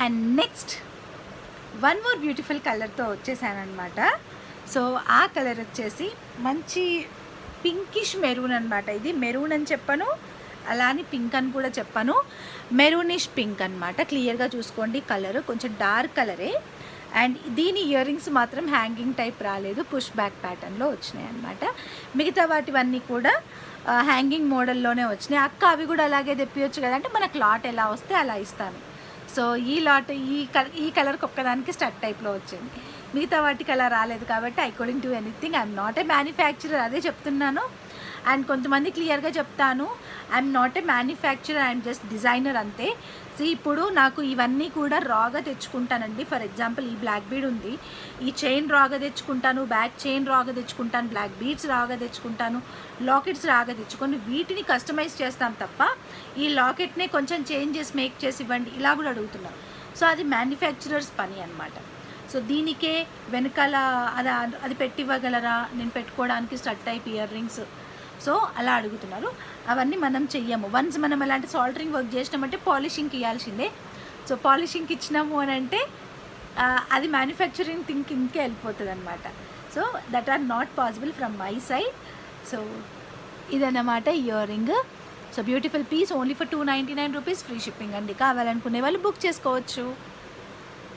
And next one more beautiful కలర్తో వచ్చేసాను అనమాట. సో ఆ కలర్ వచ్చేసి మంచి పింకిష్ మెరూన్ అనమాట. ఇది మెరూన్ అని చెప్పను, అలా అని పింక్ అని కూడా చెప్పను, మెరూనిష్ పింక్ అనమాట. క్లియర్గా చూసుకోండి, కలర్ కొంచెం డార్క్ కలరే. అండ్ దీని ఇయర్ రింగ్స్ మాత్రం హ్యాంగింగ్ టైప్ రాలేదు, పుష్ బ్యాక్ ప్యాటర్న్లో వచ్చినాయి అనమాట. మిగతా వాటివన్నీ కూడా హ్యాంగింగ్ మోడల్లోనే వచ్చినాయి. అక్క అవి కూడా అలాగే తెప్పియొచ్చు కదంటే మనకు లాట్ ఎలా వస్తే అలా ఇస్తాను. సో ఈ లాట్ ఈ కలర్కి ఒక్కదానికి స్టడ్ టైప్లో వచ్చింది, మిగతా వాటికి అలా రాలేదు. కాబట్టి according to anything I'm not a manufacturer, అదే చెప్తున్నాను. అండ్ కొంతమంది క్లియర్గా చెప్తాను, I'm not a manufacturer, I'm just designer అంతే. సో ఇప్పుడు నాకు ఇవన్నీ కూడా రాగా తెచ్చుకుంటానండి. ఫర్ ఎగ్జాంపుల్ ఈ బ్లాక్ బీడ్ ఉంది, ఈ చైన్ రాగా తెచ్చుకుంటాను, బ్యాక్ చైన్ రాగా తెచ్చుకుంటాను, బ్లాక్ బీడ్స్ రాగా తెచ్చుకుంటాను, లాకెట్స్ రాగా తెచ్చుకొని వీటిని కస్టమైజ్ చేస్తాం తప్ప ఈ లాకెట్నే కొంచెం చేంజ్ చేసి మేక్ చేసి ఇవ్వండి ఇలా కూడా అడుగుతున్నాను. సో అది మ్యానుఫ్యాక్చరర్స్ పని అనమాట. సో దీనికే వెనకాల అది పెట్టివ్వగలరా, నేను పెట్టుకోవడానికి stud type ear rings, so అలా అడుగుతున్నారు. అవన్నీ మనం చెయ్యము. వన్స్ మనం అలాంటి సాల్టరింగ్ వర్క్ చేసినామంటే పాలిషింగ్కి ఇవ్వాల్సిందే. సో పాలిషింగ్కి ఇచ్చినాము అని అంటే అది మ్యానుఫ్యాక్చరింగ్ థింకింగ్కే వెళ్ళిపోతుంది అనమాట. So that are not possible from my side. So ఇదన్నమాట earring. So beautiful piece, only for 299 rupees, free shipping అండి. కావాలనుకునే వాళ్ళు బుక్ చేసుకోవచ్చు.